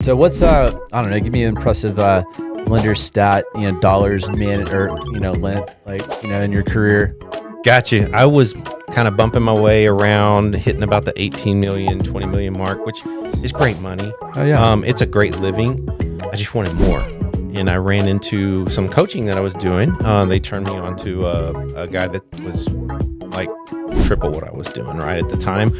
So what's I don't know, give me an impressive lender stat, dollars lent, in your career. Gotcha. I was kind of bumping my way around, hitting about the 18 million, 20 million mark, which is great money. Oh yeah. It's a great living. I just wanted more. And I ran into some coaching that I was doing. They turned me on to a guy that was like triple what I was doing right at the time.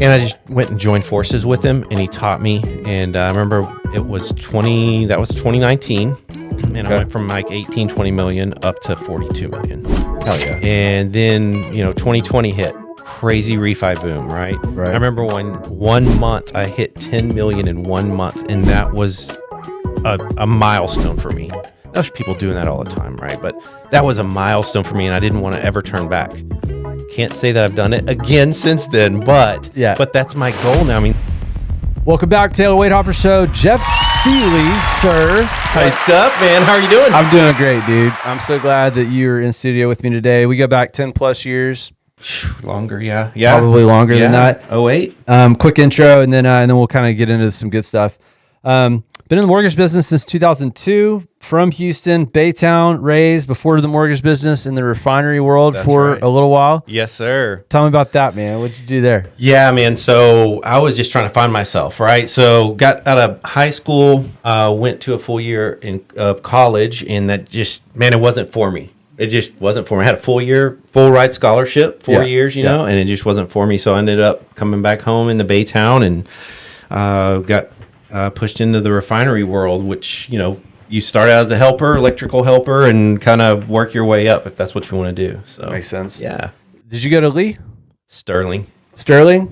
And I just went and joined forces with him, and he taught me. And I remember that was 2019. And I went from like 18, 20 million up to 42 million. Hell yeah. And then, 2020 hit. Crazy refi boom, right? I remember when 1 month I hit 10 million in 1 month, and that was a milestone for me. There's people doing that all the time, right? But that was a milestone for me, and I didn't want to ever turn back. Can't say that I've done it again since then, but that's my goal now. I mean, welcome back, Taylor Wadehofer Show. Jeff Seeley, sir. Hi, stuff, man. How are you doing? I'm doing great, dude. I'm so glad that you're in studio with me today. We go back 10 plus years. Longer, yeah. Probably longer than that. Oh, wait. Quick intro, and then we'll kind of get into some good stuff. Been in the mortgage business since 2002. From Houston, Baytown, raised before the mortgage business in the refinery world for a little while. Yes, sir. Tell me about that, man. What'd you do there? Yeah, man. So I was just trying to find myself, right? So got out of high school, went to a full year of college, and that just, man, it wasn't for me. It just wasn't for me. I had a full ride scholarship, 4 years, and it just wasn't for me. So I ended up coming back home into Baytown and got pushed into the refinery world, which, you start out as a helper, electrical helper, and kind of work your way up if that's what you want to do. So makes sense. Yeah. Did you go to Lee? Sterling?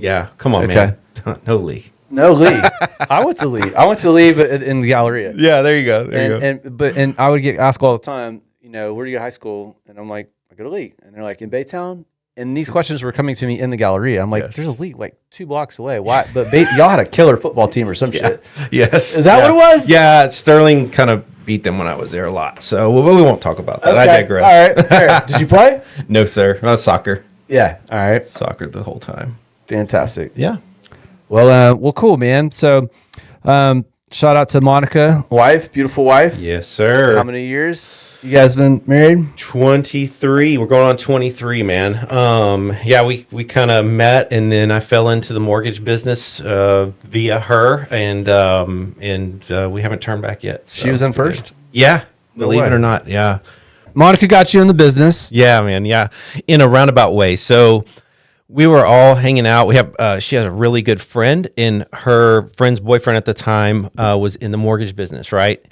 Yeah. Come on, man. No Lee. No Lee. I went to Lee. But in the Galleria. Yeah, there you go. And I would get asked all the time, where do you go to high school? And I'm like, I go to Lee. And they're like, in Baytown? And these questions were coming to me in the Galleria. I'm like, there's a Lee like 2 blocks away. Why? But y'all had a killer football team or some shit. Yes. Is that what it was? Yeah, Sterling kind of beat them when I was there a lot. So we won't talk about that. Okay. I digress. All right. Did you play? No, sir. Soccer. Yeah. All right. Soccer the whole time. Fantastic. Yeah. Well, cool, man. So, shout out to Monica, beautiful wife. Yes, sir. How many years you guys been married? 23. We're going on 23, man. We kind of met, and then I fell into the mortgage business via her, and we haven't turned back yet. So she was in first? Yeah. Believe it or not. Yeah. Monica got you in the business. Yeah, man. Yeah. In a roundabout way. So we were all hanging out. She has a really good friend, and her friend's boyfriend at the time was in the mortgage business, right?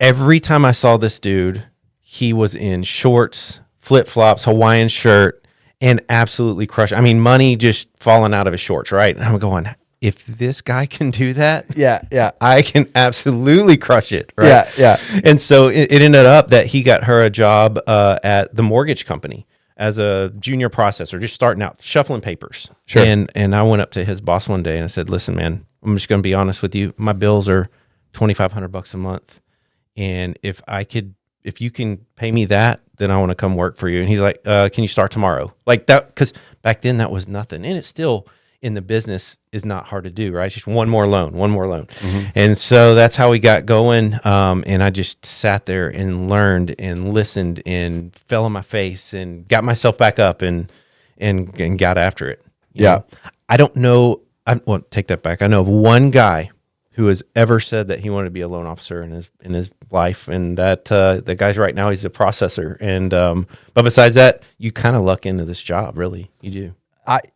Every time I saw this dude, he was in shorts, flip-flops, Hawaiian shirt, and absolutely crushed. I mean, money just falling out of his shorts, right? And I'm going, if this guy can do that, I can absolutely crush it, right? Yeah. And so it ended up that he got her a job at the mortgage company as a junior processor, just starting out, shuffling papers. Sure. And I went up to his boss one day and I said, listen, man, I'm just going to be honest with you. My bills are $2,500 a month. And if you can pay me that, then I want to come work for you. And he's like, can you start tomorrow? Like that, because back then that was nothing. And it's still in the business is not hard to do, right? It's just one more loan. Mm-hmm. And so that's how we got going. And I just sat there and learned and listened and fell on my face and got myself back up and got after it. You know? I don't know. Take that back. I know of one guy who has ever said that he wanted to be a loan officer in his life, and that the guy's right now he's a processor. And but besides that, you kind of luck into this job, really. You do.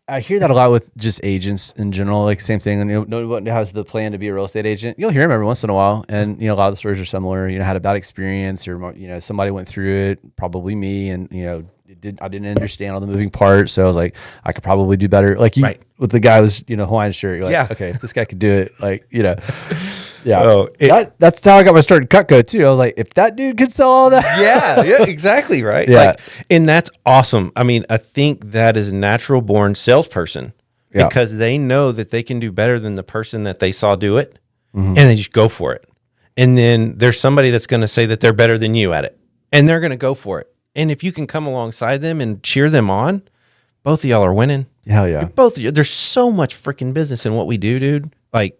I hear that a lot with just agents in general, like same thing. And nobody has the plan to be a real estate agent. You'll hear them every once in a while, and a lot of the stories are similar. Had a bad experience, or somebody went through it, probably me, and I didn't understand all the moving parts, so I was like, I could probably do better. Like you, with the guy was Hawaiian shirt. You're like, okay, if this guy could do it, like that's how I got my start in Cutco too. I was like, if that dude could sell all that, yeah, exactly, right. And that's awesome. I mean, I think that is a natural born salesperson because they know that they can do better than the person that they saw do it, and they just go for it. And then there's somebody that's going to say that they're better than you at it, and they're going to go for it. And if you can come alongside them and cheer them on, both of y'all are winning. Hell yeah. Both of you. There's so much freaking business in what we do, dude. Like,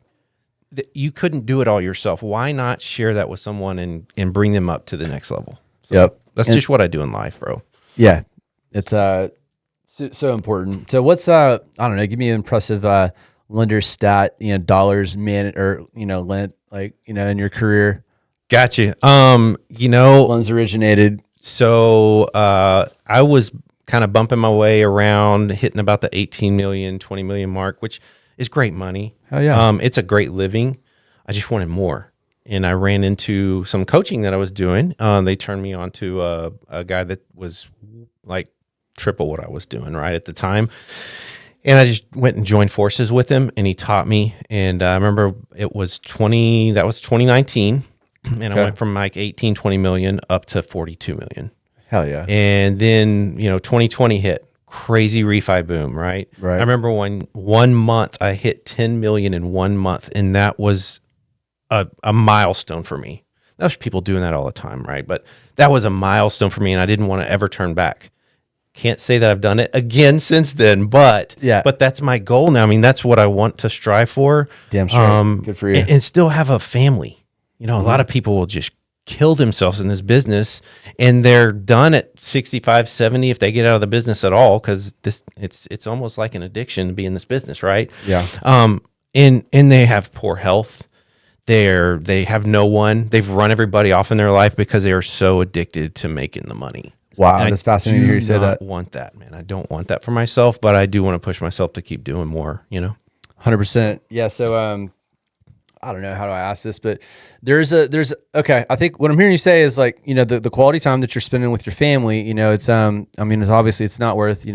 you couldn't do it all yourself. Why not share that with someone and bring them up to the next level? So Yep. that's just what I do in life, bro. Yeah. It's so important. So what's I don't know, give me an impressive lender stat, dollars or lent, like, in your career. Gotcha. Loans originated. So I was kind of bumping my way around, hitting about the 18 million, 20 million mark, which is great money. Hell yeah. It's a great living. I just wanted more. And I ran into some coaching that I was doing. They turned me on to a guy that was like triple what I was doing right at the time. And I just went and joined forces with him, and he taught me. And I remember that was 2019. And I went from like 18, 20 million up to 42 million. Hell yeah. And then, 2020 hit. Crazy refi boom, right? Right. I remember one month I hit 10 million in 1 month, and that was a milestone for me. There's people doing that all the time, right? But that was a milestone for me, and I didn't want to ever turn back. Can't say that I've done it again since then, but that's my goal now. I mean, that's what I want to strive for. Damn straight. Good for you. And still have a family. A lot of people will just kill themselves in this business, and they're done at 65, 70 if they get out of the business at all, because it's almost like an addiction to be in this business, right? Yeah. And they have poor health. They have no one. They've run everybody off in their life because they are so addicted to making the money. Wow, that's fascinating to hear you say that. I don't want that, man. I don't want that for myself, but I do want to push myself to keep doing more, 100%. Yeah. So, I don't know how do I ask this, but okay. I think what I'm hearing you say is like, the quality time that you're spending with your family, it's, it's obviously it's not worth,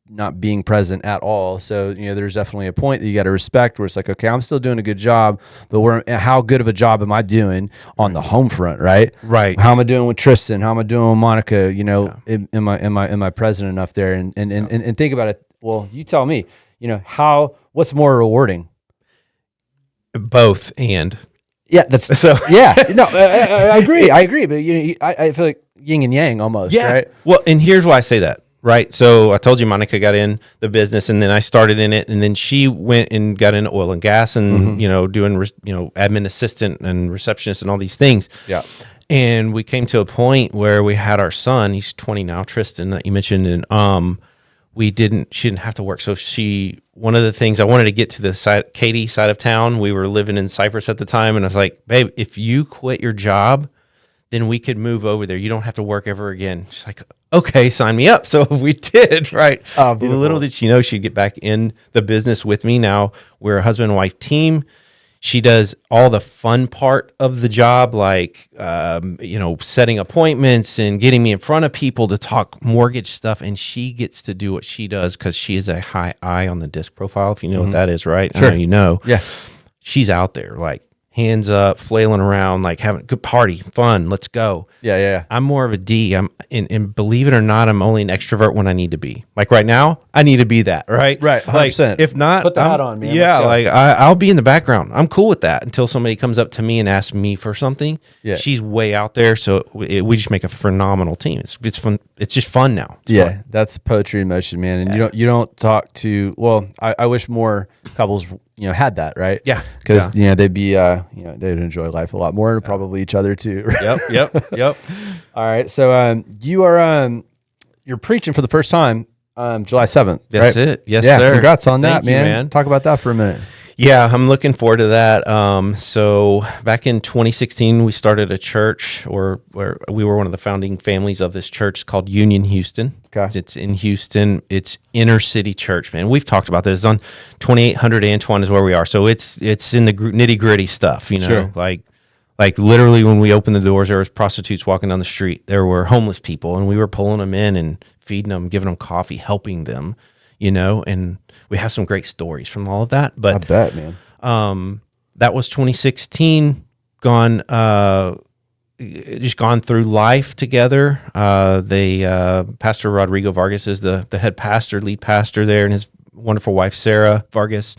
not being present at all. So, there's definitely a point that you got to respect where it's like, okay, I'm still doing a good job, but how good of a job am I doing on the home front? Right. Right. How am I doing with Tristan? How am I doing with Monica? Am I present enough there? And think about it. Well, you tell me, what's more rewarding? Both. And yeah, that's so. Yeah, no, I agree. But I feel like yin and yang almost. Yeah. Right. Well, and here's why I say that. Right. So I told you Monica got in the business, and then I started in it, and then she went and got into oil and gas, and doing admin assistant and receptionist and all these things. Yeah. And we came to a point where we had our son. He's 20 now, Tristan, that you mentioned, and she didn't have to work. So one of the things I wanted to get to the Katy side of town. We were living in Cyprus at the time, and I was like, babe, if you quit your job, then we could move over there. You don't have to work ever again. She's like, okay, sign me up. So we did, right? Oh, little did she know she'd get back in the business with me. Now we're a husband and wife team. She does all the fun part of the job, like, setting appointments and getting me in front of people to talk mortgage stuff. And she gets to do what she does because she is a high I on the disc profile, if you know what that is, right? Sure. I know Yeah. She's out there, like, hands up, flailing around, like having a good party, fun, let's go. Yeah. I'm more of a D. And believe it or not, I'm only an extrovert when I need to be. Like right now, I need to be that, right? Right, 100%. Like, if not, put the hat on, man. Yeah, like I'll be in the background. I'm cool with that until somebody comes up to me and asks me for something. Yeah. She's way out there, so we just make a phenomenal team. It's fun. It's just fun now. Fun. That's poetry in motion, man. And you don't talk to. Well, I wish more couples had that, right? Yeah, because they'd be they'd enjoy life a lot more, and probably each other too. Right? Yep. All right, so you're preaching for the first time July 7th. That's right? it. Yes, yeah, sir. Congrats on that, Thank you, man. Talk about that for a minute. Yeah, I'm looking forward to that. So back in 2016, we started a church, where we were one of the founding families of this church called Union Houston. Okay. It's in Houston. It's inner city church, man. We've talked about this. It's on 2800 Antoine is where we are. So it's in the nitty gritty stuff, Sure. Like literally when we opened the doors, there was prostitutes walking down the street. There were homeless people, and we were pulling them in and feeding them, giving them coffee, helping them, and we have some great stories from all of that. But I bet, man. That was 2016. Just gone through life together. Pastor Rodrigo Vargas is the head pastor, lead pastor there, and his wonderful wife Sarah Vargas.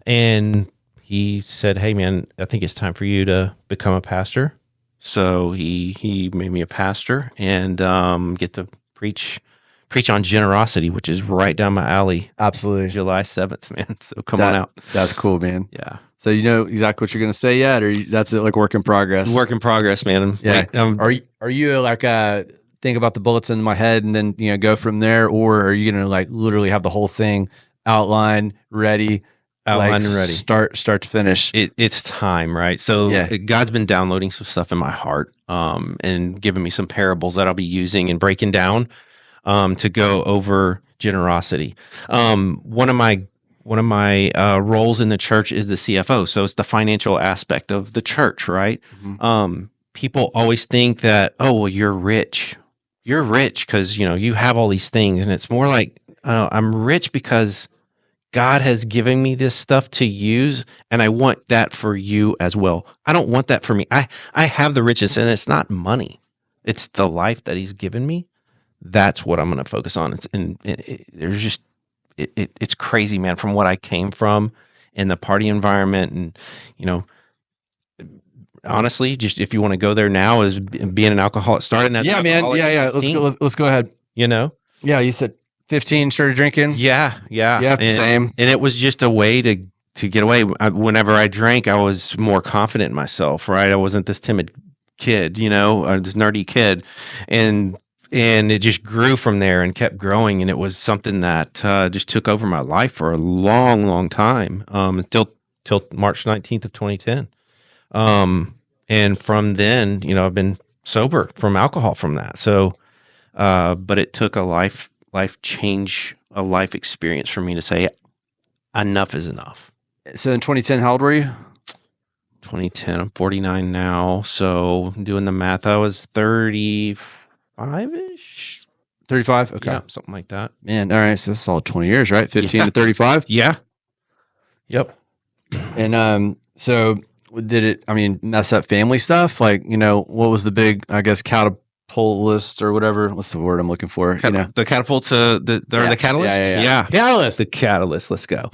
And he said, "Hey, man, I think it's time for you to become a pastor." So he made me a pastor and get to preach preach on generosity, which is right down my alley. Absolutely. July 7th, man. So come on out. That's cool, man. Yeah. So you know exactly what you're going to say yet, or that's it, like work in progress? Work in progress, man. Yeah. Wait, are you like think about the bullets in my head and then go from there, or are you going to like literally have the whole thing outlined, ready, outlined and ready, start to finish? It's time, right? So God's been downloading some stuff in my heart, and giving me some parables that I'll be using and breaking down, to go over generosity. One of my roles in the church is the CFO. So it's the financial aspect of the church, right? Mm-hmm. People always think that, oh, well, you're rich. You're rich because, you have all these things. And it's more like, I'm rich because God has given me this stuff to use, and I want that for you as well. I don't want that for me. I have the riches, and it's not money. It's the life that he's given me. That's what I'm going to focus on. It's crazy, man, from what I came from in the party environment. And, honestly, just if you want to go there now, is being an alcoholic, starting as an alcoholic. Yeah. Let's go ahead. Yeah, you said 15 started drinking. Yeah. Same. And it was just a way to get away. Whenever I drank, I was more confident in myself, right? I wasn't this timid kid, or this nerdy kid. And it just grew from there and kept growing. And it was something that just took over my life for a long, long time, until March 19th of 2010. And from then, I've been sober from alcohol from that. So, but it took a life change, a life experience for me to say enough is enough. So in 2010, how old were you? 2010, I'm 49 now. So doing the math, I was 35-ish. 35? Okay. Yeah, something like that. Man, all right. So that's all 20 years, right? 15 to 35? Yeah. Yep. And so did it, mess up family stuff? Like, what was the big, I guess, catapult or whatever? What's the word I'm looking for? The catapult to the catalyst? Yeah. Catalyst. The catalyst. Let's go.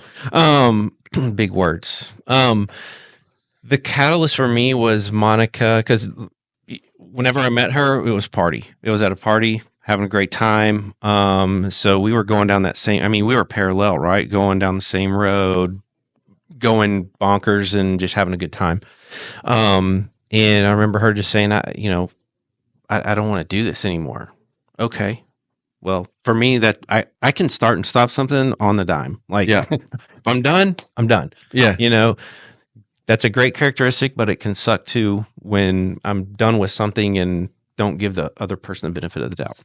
Big words. The catalyst for me was Monica, because whenever I met her, it was party. It was at a party, having a great time. So we were going down that same, we were parallel, right? Going down the same road, going bonkers and just having a good time. And I remember her just saying, I don't want to do this anymore. Okay. Well, for me, that I can start and stop something on the dime. Like, if I'm done, I'm done. Yeah. That's a great characteristic, but it can suck too when I'm done with something and don't give the other person the benefit of the doubt.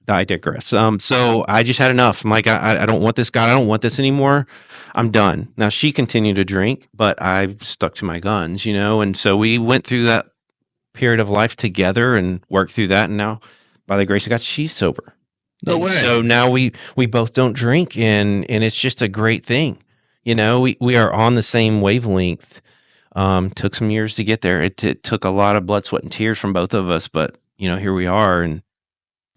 I digress. So I just had enough. I'm like, I don't want this, God. I don't want this anymore. I'm done. Now, she continued to drink, but I stuck to my guns, and so we went through that period of life together and worked through that. And now, by the grace of God, she's sober. No way. So now we both don't drink, and it's just a great thing. We are on the same wavelength. Took some years to get there. It took a lot of blood, sweat, and tears from both of us, but here we are, and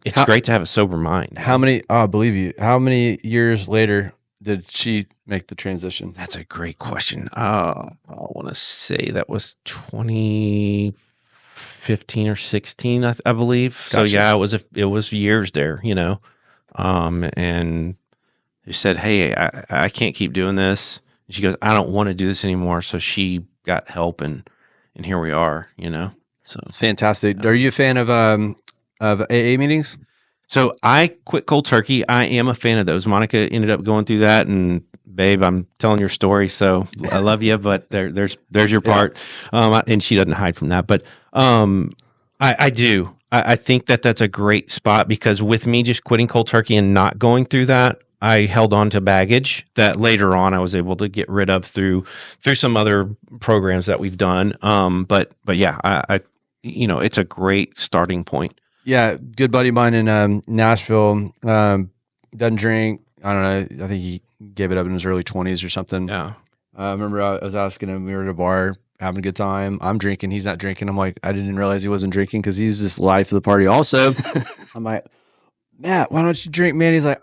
it's great to have a sober mind. How many? Oh, I believe you. How many years later did she make the transition? That's a great question. I want to say that was 2015 or 16, I believe. Gotcha. So yeah, it was years there, and she said, "Hey, I can't keep doing this." And she goes, "I don't want to do this anymore." So she got help, and here we are, So it's fantastic. Are you a fan of AA meetings? So I quit cold turkey. I am a fan of those. Monica ended up going through that, and babe, I'm telling your story, so I love you, but there's your part. And she doesn't hide from that, but I do. I think that's a great spot, because with me just quitting cold turkey and not going through that, I held on to baggage that later on I was able to get rid of through some other programs that we've done. But yeah, I it's a great starting point. Yeah, good buddy of mine in Nashville doesn't drink. I don't know. I think he gave it up in his early 20s or something. Yeah. I remember I was asking him, we were at a bar having a good time. I'm drinking. He's not drinking. I'm like, I didn't realize he wasn't drinking because he's just life of the party also. I'm like, Matt, why don't you drink, man? He's like,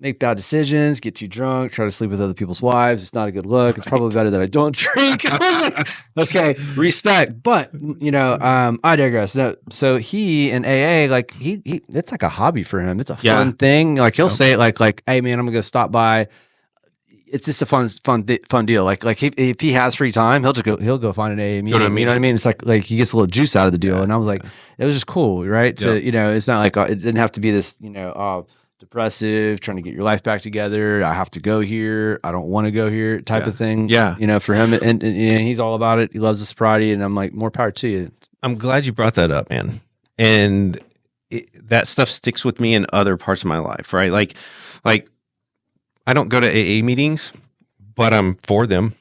make bad decisions, get too drunk, try to sleep with other people's wives. It's not a good look. It's probably better that I don't drink. I was like, okay, respect. But I digress. No, so he in AA, like he it's like a hobby for him. It's a fun thing. Like he'll say it like, hey man, I'm gonna go stop by. It's just a fun deal. Like if he has free time, he'll go find an AA meeting. You know what I mean? It's like he gets a little juice out of the deal. And I was like, it was just cool, right? To it's not like it didn't have to be this, depressive, trying to get your life back together. I have to go here. I don't want to go here type of thing. Yeah. For him. And he's all about it. He loves the sobriety. And I'm like, more power to you. I'm glad you brought that up, man. And that stuff sticks with me in other parts of my life, right? Like I don't go to AA meetings, but I'm for them,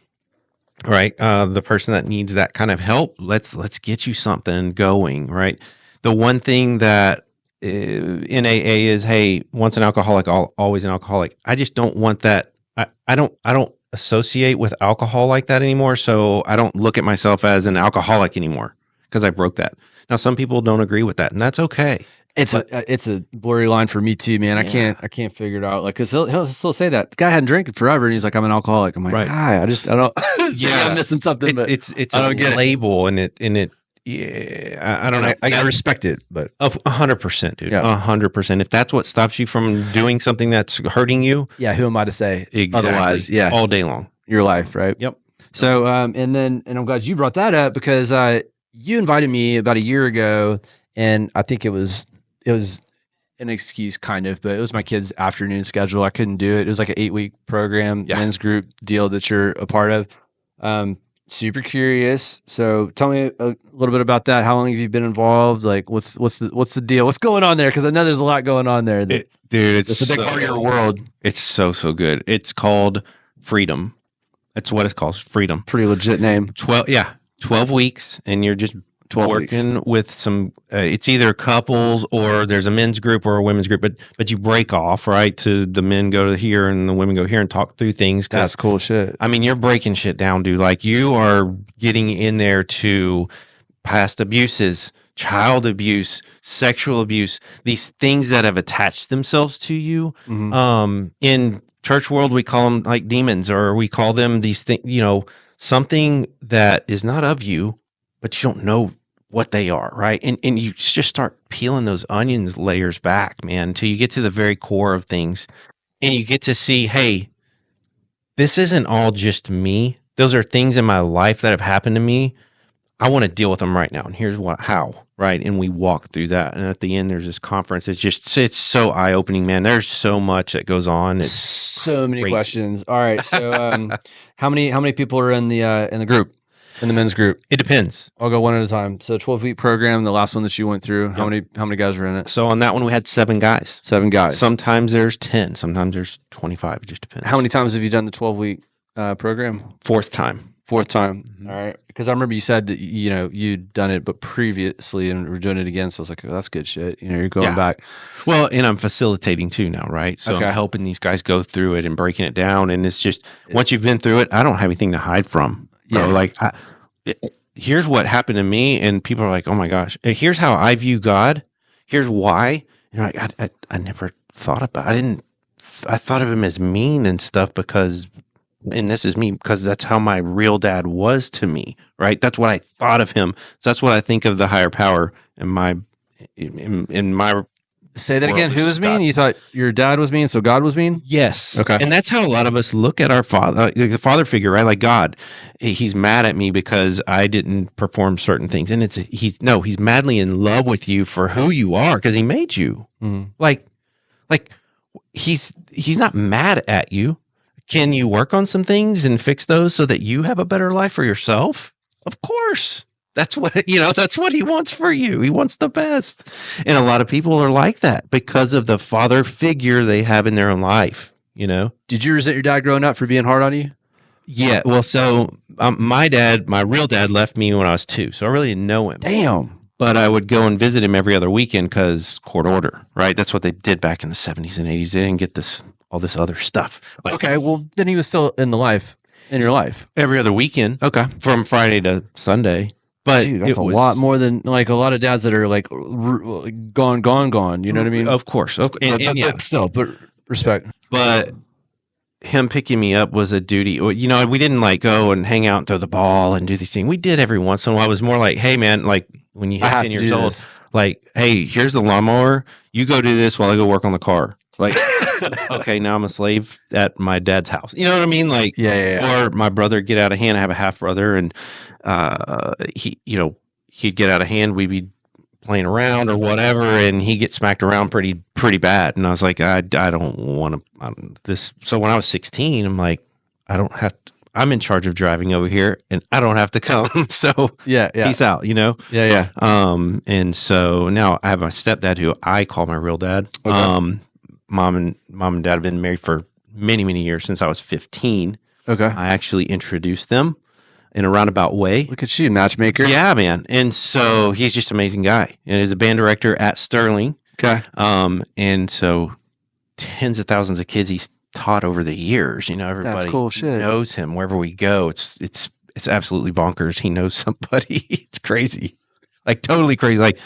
right? The person that needs that kind of help, let's get you something going, right? The one thing that in AA is, hey, once an alcoholic, always an alcoholic. I just don't want that. I don't associate with alcohol like that anymore. So I don't look at myself as an alcoholic anymore because I broke that. Now, some people don't agree with that, and that's okay. It's a blurry line for me too, man. Yeah. I can't figure it out. Like, cause he'll still say that the guy hadn't drinking forever, and he's like, I'm an alcoholic. I'm like, I don't. Yeah, I'm missing something. But it's I don't get label, and it. Yeah, I don't know. I respect it, but 100%, dude. 100%. If that's what stops you from doing something that's hurting you, who am I to say exactly? Otherwise, all day long, your life, right? Yep. So, and I'm glad you brought that up because you invited me about a year ago, and I think it was an excuse kind of, but it was my kid's afternoon schedule. I couldn't do it. It was like an 8-week program, men's group deal that you're a part of. Super curious. So tell me a little bit about that. How long have you been involved? Like what's the deal? What's going on there? Cause I know there's a lot going on there. Dude, it's a big part of your world. It's so good. It's called Freedom. That's what it's called. Freedom. Pretty legit name. 12 weeks. And you're just 12 working weeks. With some, it's either couples or there's a men's group or a women's group, but you break off, right? To the men go to here and the women go here and talk through things. That's cool shit. I mean, you're breaking shit down, dude. Like you are getting in there to past abuses, child abuse, sexual abuse, these things that have attached themselves to you. Mm-hmm. In church world, we call them like demons, or we call them these things, something that is not of you, but you don't know what they are, right? And you just start peeling those onions layers back, man, until you get to the very core of things. And you get to see, hey, this isn't all just me. Those are things in my life that have happened to me. I want to deal with them right now. And here's how, right? And we walk through that. And at the end, there's this conference. It's so eye-opening, man. There's so much that goes on. It's so many questions. All right. So how many people are in the group? In the men's group? It depends. I'll go one at a time. So 12-week program, the last one that you went through, how many guys were in it? So on that one, we had 7 guys. 7 guys. Sometimes there's 10. Sometimes there's 25. It just depends. How many times have you done the 12-week program? Fourth time. Mm-hmm. All right. Because I remember you said that, you'd done it, but previously and we're doing it again. So I was like, oh, that's good shit. You're going back. Well, and I'm facilitating too now, right? So I'm helping these guys go through it and breaking it down. And it's just, once you've been through it, I don't have anything to hide from. Like, here's what happened to me, and people are like, "Oh my gosh, here's how I view God. Here's why." And like, I never thought about. I thought of him as mean and stuff because, and this is me because that's how my real dad was to me, right? That's what I thought of him. So that's what I think of the higher power in my. Say that again. Who was mean? You thought your dad was mean, so God was mean? Yes. Okay. And that's how a lot of us look at our father, like the father figure, right? Like God, he's mad at me because I didn't perform certain things, and he's madly in love with you for who you are because he made you. Mm-hmm. Like he's not mad at you. Can you work on some things and fix those so that you have a better life for yourself? Of course. That's what he wants for you. He wants the best. And a lot of people are like that because of the father figure they have in their own life, Did you resent your dad growing up for being hard on you? Yeah. Well, so my real dad left me when I was 2. So I really didn't know him. Damn. But I would go and visit him every other weekend because court order, right? That's what they did back in the 70s and 80s. They didn't get all this other stuff. Okay. Well, then he was still in your life. Every other weekend. Okay. From Friday to Sunday. But dude, that's a lot more than like a lot of dads that are like gone. You know what I mean? Of course. Okay. But still, Respect. But him picking me up was a duty. You know, we didn't like go and hang out and throw the ball and do these things. We did every once in a while. It was more like, hey man, like when you hit 10 years old, like, hey, here's the lawnmower. You go do this while I go work on the car. Like, okay, now I'm a slave at my dad's house. You know what I mean? Like, yeah. Or my brother get out of hand. I have a half brother, and he'd get out of hand. We'd be playing around or whatever, and he gets smacked around pretty bad. And I was like, I don't want to this. So when I was 16, I'm like, I don't have to. I'm in charge of driving over here, and I don't have to come. So yeah, peace out, you know? Yeah. And so now I have my stepdad, who I call my real dad. Okay. Mom and dad have been married for many, many years, since I was 15. Okay. I actually introduced them in a roundabout way. Look at you, matchmaker. Yeah, man. And so he's just an amazing guy, and is a band director at Sterling. Okay. And so tens of thousands of kids he's taught over the years. You know, everybody That's cool shit. knows him wherever we go. It's absolutely bonkers. He knows somebody. It's crazy, like totally crazy. Like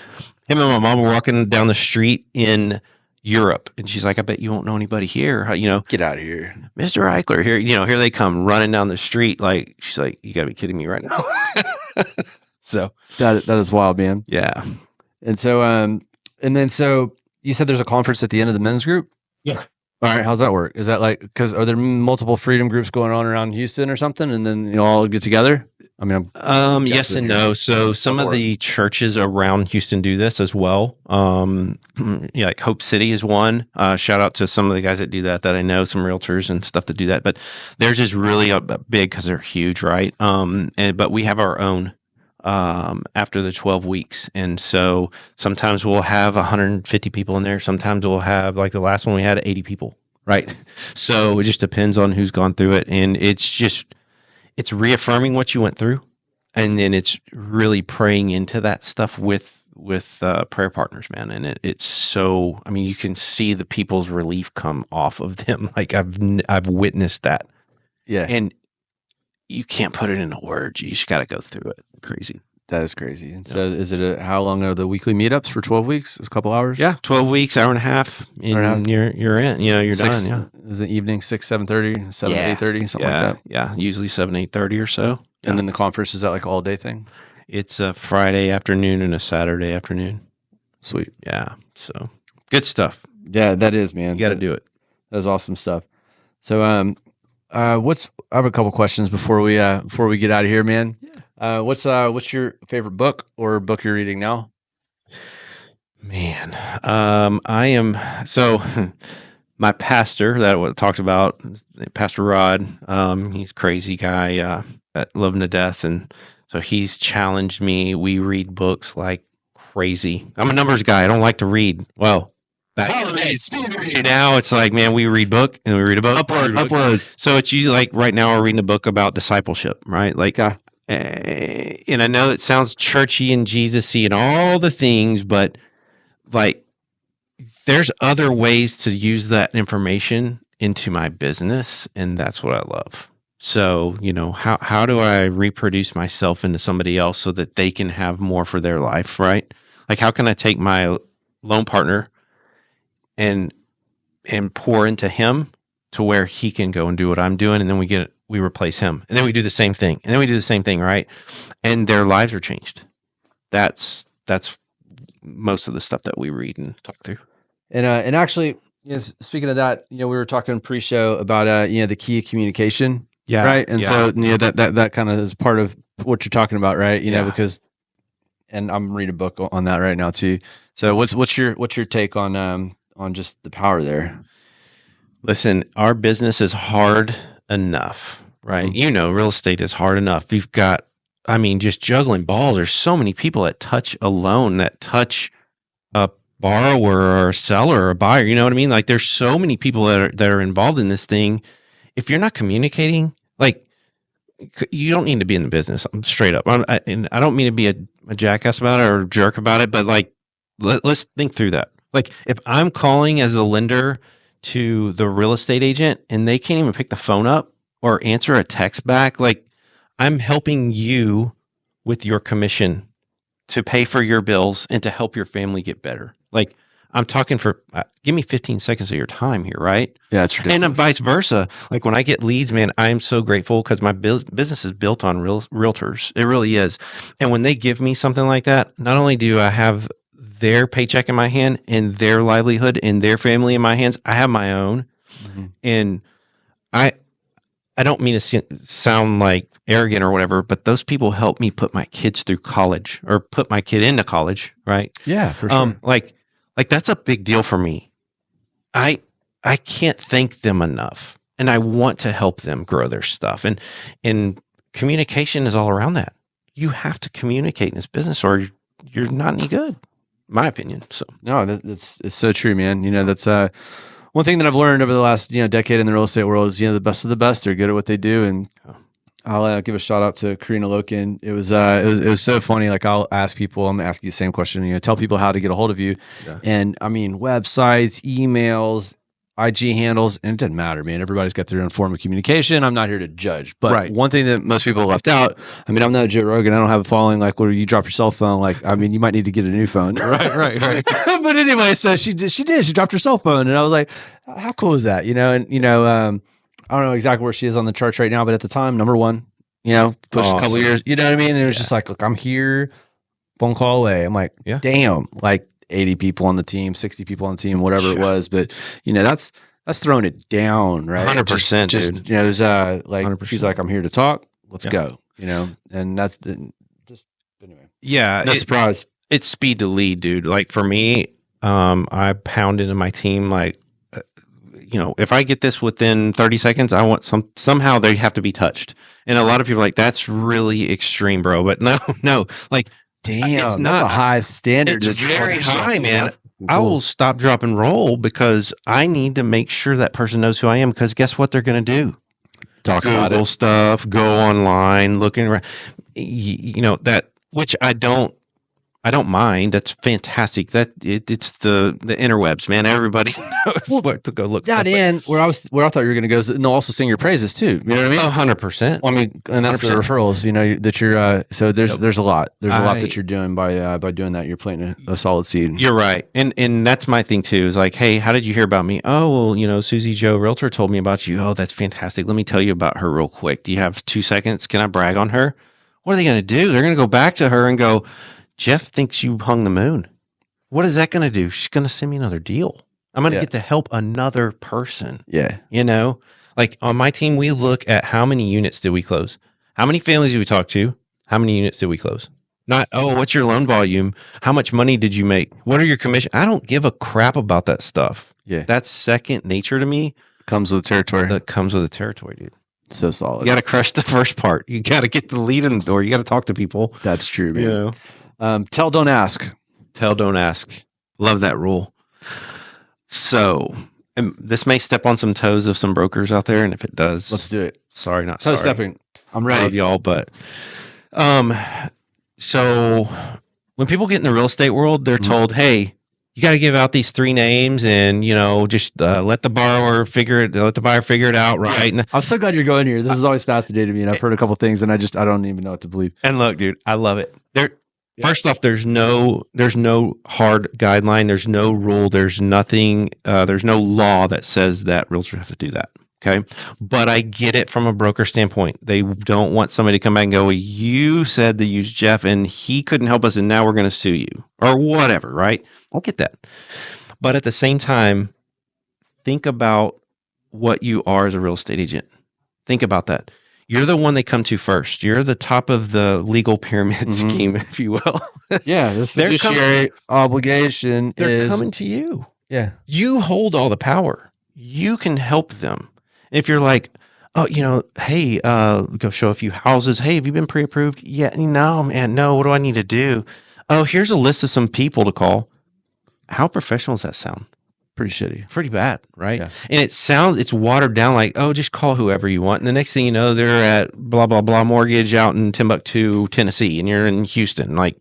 him and my mom were walking down the street in Europe, and she's like, I bet you won't know anybody here. How, you know, get out of here, Mr. Eichler here. You know, here they come running down the street. Like, she's like, you gotta be kidding me right now. So that is wild, man. Yeah. And so, and then so you said there's a conference at the end of the men's group. Yeah. All right. How's that work? Is that like, because are there multiple freedom groups going on around Houston or something, and then you all get together? I mean, yes and no. So some of the churches around Houston do this as well. Yeah, like Hope City is one. Shout out to some of the guys that do that I know, some realtors and stuff that do that. But theirs is really big because they're huge, right? But we have our own after the 12 weeks. And so sometimes we'll have 150 people in there. Sometimes we'll have, like the last one we had, 80 people, right? So it just depends on who's gone through it. And it's reaffirming what you went through, and then it's really praying into that stuff with prayer partners, man. And it's so, I mean, you can see the people's relief come off of them. Like I've witnessed that. Yeah. And you can't put it into words. You just got to go through it. It's crazy. That is crazy. And so is it how long are the weekly meetups for 12 weeks? It's a couple hours? Yeah. 12 weeks, hour and a half. And you're in, you know, you're done. Yeah. Is it evening 6, 7:30, 7, 8:30, something like that? Yeah. Usually 7, 8:30 or so. And then the conference, is that like all day thing? It's a Friday afternoon and a Saturday afternoon. Sweet. Yeah. So good stuff. Yeah, that is, man. You got to do it. That is awesome stuff. So, I have a couple questions before we get out of here, man. Yeah. What's your favorite book or book you're reading now? Man, I am so my pastor that I talked about, Pastor Rod. He's a crazy guy, that love him to death, and so he's challenged me. We read books like crazy. I'm a numbers guy. I don't like to read. Well, now it's like, man, we read book and we read a book. Upload. So it's usually like right now we're reading a book about discipleship, right? Like, and I know it sounds churchy and Jesus-y and all the things, but like there's other ways to use that information into my business, and that's what I love. So, you know, how do I reproduce myself into somebody else so that they can have more for their life, right? Like, how can I take my loan partner and pour into him to where he can go and do what I'm doing, and then we replace him, and then we do the same thing, and then we do the same thing, right? And their lives are changed. That's most of the stuff that we read and talk through. And actually, speaking of that, we were talking pre-show about the key of communication, right? And so that kind of is part of what you're talking about, right? Because, and I'm reading a book on that right now too. So what's your take on just the power there? Listen, our business is hard enough, right? Mm-hmm. Real estate is hard enough. We've got, just juggling balls. There's so many people that touch a loan, that touch a borrower or a seller or a buyer. You know what I mean? Like, there's so many people that are involved in this thing. If you're not communicating, like, you don't need to be in the business. I'm straight up. And I don't mean to be a jackass about it or a jerk about it, but like, let's think through that. Like, if I'm calling as a lender to the real estate agent and they can't even pick the phone up or answer a text back, like, I'm helping you with your commission to pay for your bills and to help your family get better. Like, I'm talking for, give me 15 seconds of your time here, right? Yeah, it's ridiculous. And then vice versa. Like when I get leads, man, I am so grateful because my business is built on realtors. It really is. And when they give me something like that, not only do I have their paycheck in my hand and their livelihood and their family in my hands, I have my own. Mm-hmm. And I don't mean to sound like arrogant or whatever, but those people help me put my kids through college or put my kid into college, right? Yeah, for sure. Like that's a big deal for me. I can't thank them enough, and I want to help them grow their stuff. And communication is all around that. You have to communicate in this business, or you're not any good, in my opinion. So no, it's so true, man. You know, that's one thing that I've learned over the last decade in the real estate world is the best of the best. They're good at what they do, and I'll give a shout out to Karina Loken. It was so funny. Like I'll ask people, I'm gonna ask you the same question. Tell people how to get a hold of you, and I mean websites, emails, IG handles, and it doesn't matter, man. Everybody's got their own form of communication. I'm not here to judge, but one thing that most people left out. I mean, I'm not Joe Rogan. I don't have a following like where you drop your cell phone. Like, I mean, you might need to get a new phone. right. But anyway, so she did. She dropped her cell phone, and I was like, how cool is that? I don't know exactly where she is on the charts right now, but at the time, number one. Push a couple years. You know what I mean? And it was just like, look, I'm here, phone call away. I'm like, damn, like 80 people on the team, 60 people on the team, whatever it was. But that's throwing it down, right? 100%, dude. There's like 100%. She's like, I'm here to talk. Let's go. And that's just anyway. Yeah, no surprise. It's speed to lead, dude. Like for me, I pound into my team like, if I get this within 30 seconds, I want somehow they have to be touched. And a lot of people are like, that's really extreme, bro. But no, like, damn, it's not a high standard. It's very high, man. Cool. I will stop, drop, and roll because I need to make sure that person knows who I am. Because guess what they're going to do? Talk Google about it. Stuff, go online, looking around. That which I don't mind. That's fantastic. It's the interwebs, man. Everybody knows what to go look. That in where I thought you were going to go is, and they'll also sing your praises too. You know what I mean? 100%. Well, I mean, and that's 100%. The referrals. That you're. So there's a lot. There's a lot that you're doing by doing that. You're planting a solid seed. You're right, and that's my thing too. Is like, hey, how did you hear about me? Oh, well, Susie Joe Realtor told me about you. Oh, that's fantastic. Let me tell you about her real quick. Do you have 2 seconds? Can I brag on her? What are they going to do? They're going to go back to her and go, Jeff thinks you hung the moon. What is that going to do? She's going to send me another deal. I'm going to get to help another person. Yeah. Like on my team, we look at how many units did we close? How many families did we talk to? How many units did we close? Not, what's your loan volume? How much money did you make? What are your commission? I don't give a crap about that stuff. Yeah. That's second nature to me. Comes with the territory. That comes with the territory, dude. So solid. You got to crush the first part. You got to get the lead in the door. You got to talk to people. That's true, man. Tell, don't ask. Tell, don't ask. Love that rule. So, this may step on some toes of some brokers out there, and if it does, let's do it. Sorry, not toe sorry. Stepping. I'm ready. Love y'all, but so when people get in the real estate world, they're told, "Hey, you got to give out these 3 names, and just let the buyer figure it out, right?" And I'm so glad you're going here. This is always fascinated me, and I've heard a couple things, and I don't even know what to believe. And look, dude, I love it. First off, there's no hard guideline. There's no rule. There's nothing. There's no law that says that realtors have to do that. Okay. But I get it from a broker standpoint. They don't want somebody to come back and go, well, you said to use Jeff and he couldn't help us and now we're going to sue you or whatever. Right. I get that. But at the same time, think about what you are as a real estate agent. Think about that. You're the one they come to first. You're the top of the legal pyramid scheme, if you will. Yeah. The fiduciary obligation they're coming to you. Yeah. You hold all the power. You can help them. And if you're like, oh, hey, go show a few houses. Hey, have you been pre-approved? Yeah. No, man. No. What do I need to do? Oh, here's a list of some people to call. How professional does that sound? Pretty shitty. Pretty bad, right? Yeah. And it's watered down like, oh, just call whoever you want. And the next thing you know, they're at blah, blah, blah mortgage out in Timbuktu, Tennessee, and you're in Houston. Like,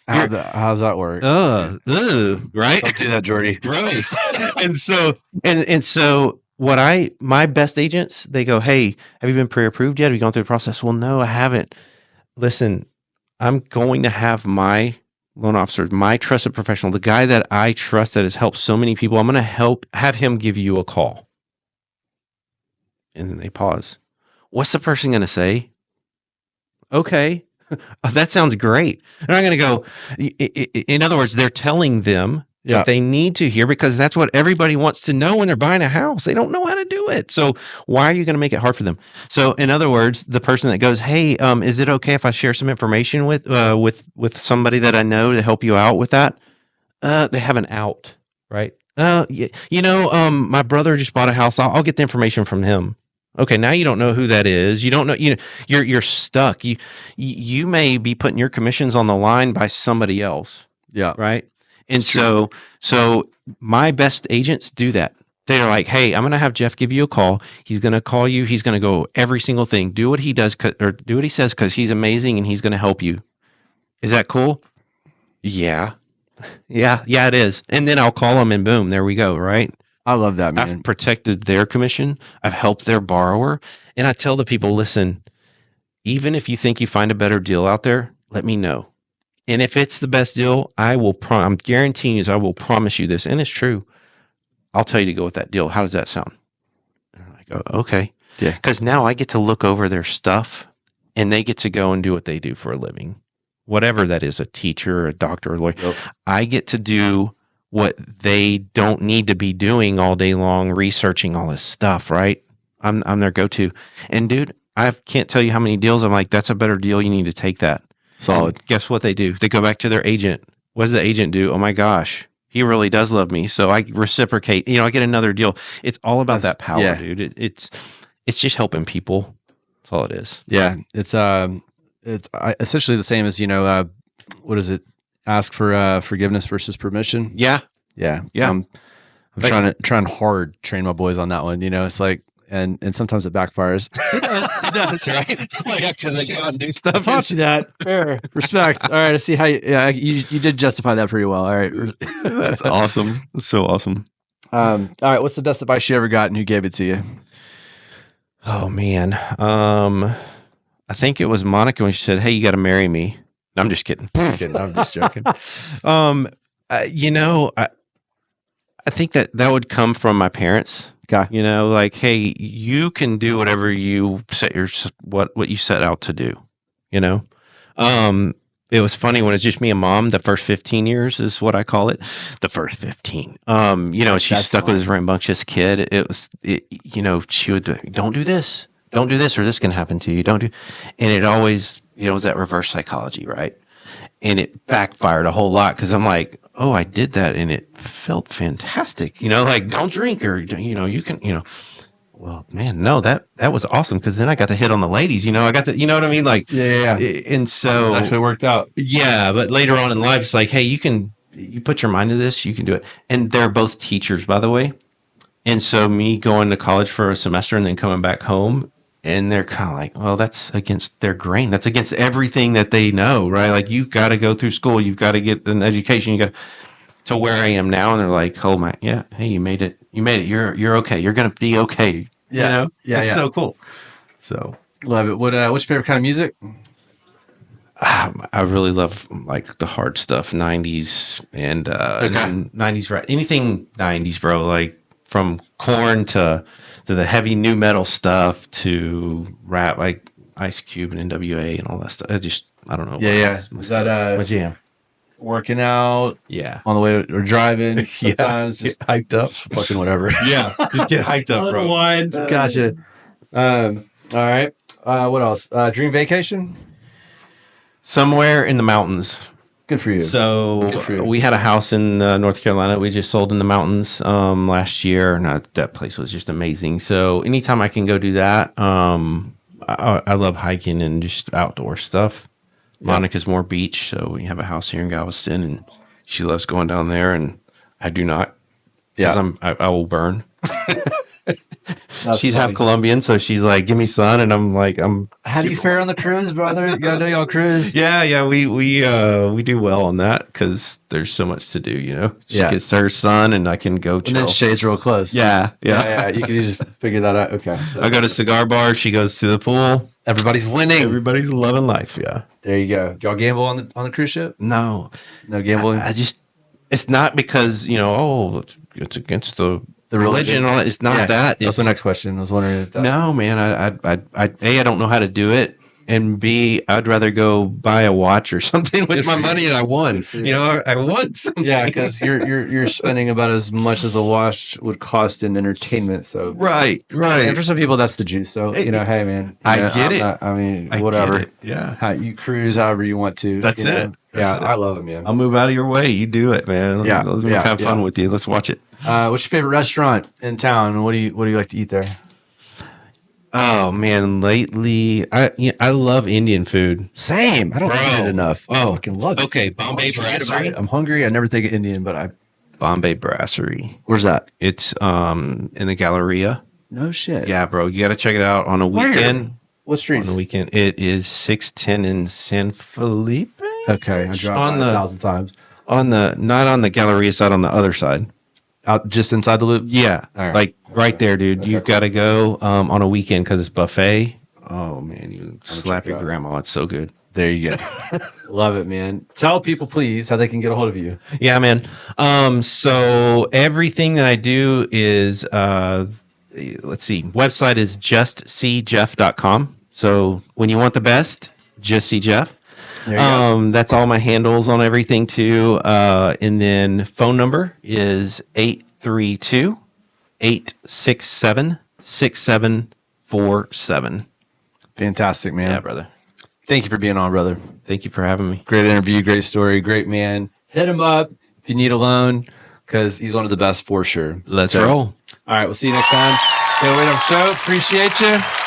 how's that work? Right? Don't do that, Jordy. Gross. and so my best agents, they go, hey, have you been pre-approved yet? Have you gone through the process? Well, no, I haven't. Listen, I'm going to have my loan officer, my trusted professional, the guy that I trust that has helped so many people, I'm going to have him give you a call. And then they pause. What's the person going to say? Okay, that sounds great. They're not going to go, in other words, they're telling them that they need to hear, because that's what everybody wants to know when they're buying a house. They don't know how to do it. So why are you going to make it hard for them? So in other words, the person that goes, hey, is it okay if I share some information with somebody that I know to help you out with that? They have an out, right? My brother just bought a house. I'll get the information from him. Okay, now you don't know who that is. You don't know, you're stuck. You may be putting your commissions on the line by somebody else. Yeah. Right. And so my best agents do that. They're like, hey, I'm going to have Jeff give you a call. He's going to call you. He's going to go every single thing. Do what he does, or do what he says, because he's amazing and he's going to help you. Is that cool? Yeah. Yeah, it is. And then I'll call him and boom, there we go. Right. I love that, man. I've protected their commission. I've helped their borrower. And I tell the people, listen, even if you think you find a better deal out there, let me know. And if it's the best deal, I'm guaranteeing you, I will promise you this. And it's true. I'll tell you to go with that deal. How does that sound? And I go, okay. Yeah. Because now I get to look over their stuff and they get to go and do what they do for a living. Whatever that is, a teacher, a doctor, a lawyer. Yep. I get to do what they don't need to be doing all day long, researching all this stuff, right? I'm their go-to. And dude, I can't tell you how many deals I'm like, that's a better deal. You need to take that. Solid. And guess what they do? They go back to their agent. What does the agent do? Oh my gosh, he really does love me. So I reciprocate, I get another deal. It's all about that power, dude. It's just helping people. That's all it is. Yeah. It's essentially the same as, what is it? Ask for forgiveness versus permission. Yeah. I'm trying hard to train my boys on that one. It's like, and sometimes it backfires. It does, right? Like, because I go out and do stuff. I taught you that. Fair. Respect. All right. I see how you did justify that pretty well. All right. That's awesome. That's so awesome. All right. What's the best advice you ever got and who gave it to you? Oh man. I think it was Monica when she said, hey, you got to marry me. No, I'm just kidding. I'm just joking. I think that would come from my parents. Okay. Like, hey, you can do whatever you what you set out to do. It was funny when it's just me and mom. The first 15 years is what I call it. The first 15. She's stuck with this rambunctious kid. She would don't do this, or this can happen to you. Don't do, and it always. It was that reverse psychology, right? And it backfired a whole lot because I'm like, oh, I did that and it felt fantastic. Like don't drink or, you can, well, man, no, that was awesome because then I got to hit on the ladies, I got to, you know what I mean? Like, yeah. And so it actually worked out. Yeah. But later on in life, it's like, hey, you put your mind to this, you can do it. And they're both teachers, by the way. And so me going to college for a semester and then coming back home, and they're kind of like, well, that's against their grain. That's against everything that they know, right? Like, you've got to go through school. You've got to get an education. You got to where I am now. And they're like, oh my, yeah. Hey, you made it. You're okay. You're going to be okay. Yeah. It's so cool. So love it. What's your favorite kind of music? I really love like the hard stuff, 90s and 90s, right? Anything 90s, bro. Like from Korn to the heavy new metal stuff to rap, like Ice Cube and NWA and all that stuff. I don't know. Yeah. Is that my jam? Working out? Yeah. On the way or driving? Sometimes just hyped up. Fucking whatever. Yeah. Just get hyped up, bro. Wine. Gotcha. All right. What else? Dream vacation? Somewhere in the mountains. Good for you. So we had a house in North Carolina. We just sold in the mountains last year. And that place was just amazing. So anytime I can go do that, I love hiking and just outdoor stuff. Yeah. Monica's more beach, so we have a house here in Galveston, and she loves going down there, and I do not. Yeah, I will burn. She's half Colombian, so she's like, "Give me sun," and I'm like, How do you fare on the cruise, brother? You gotta know y'all cruise. Yeah, we do well on that because there's so much to do. She gets her sun, and I can go chill. And then shades real close. Yeah. You can just figure that out. Okay, I go to cigar bar. She goes to the pool. Everybody's winning. Everybody's loving life. Yeah. There you go. Do y'all gamble on the cruise ship? No, No gambling. I just, it's not because, it's against the religion and all that. It's not that. That's It's, my next question. I was wondering if that. no, man, I don't know how to do it. And B, I'd rather go buy a watch or something with my money, and I won. I won something. Yeah, because you're spending about as much as a watch would cost in entertainment. So Right. and for some people that's the juice. So hey man, I get it. I whatever. Get it. Yeah. You cruise however you want to. That's it. Yeah, That's it. I love it, man. I'll move out of your way. You do it, man. Let's have fun with you. Let's watch it. What's your favorite restaurant in town? What do you like to eat there? Oh man, lately I love Indian food. Same. I don't eat it enough. Oh, I fucking love it. Okay, Bombay Brasserie. I'm hungry. I never think of Indian, but Bombay Brasserie. Where's that? It's in the Galleria. No shit. Yeah, bro. You got to check it out on a weekend. What streets? On the weekend. It is 610 in San Felipe. Okay, I dropped on by the 1,000 times. Not on the Galleria side, on the other side. Out just inside the loop. Yeah, All right. like right there, dude. Okay. You got to go on a weekend because it's buffet. Oh man, you slap your grandma. It's so good. There you go. Love it, man. Tell people, please, how they can get a hold of you. Yeah, man. So everything that I do is, let's see, website is justcjeff.com. So when you want the best, just see Jeff. That's all my handles on everything too. And then phone number is 832-867-6747. Fantastic, man. Yeah, brother. Thank you for being on, brother. Thank you for having me. Great interview, great story, great man. Hit him up if you need a loan because he's one of the best for sure. Let's roll. All right, we'll see you next time. Wait on the show. Appreciate you.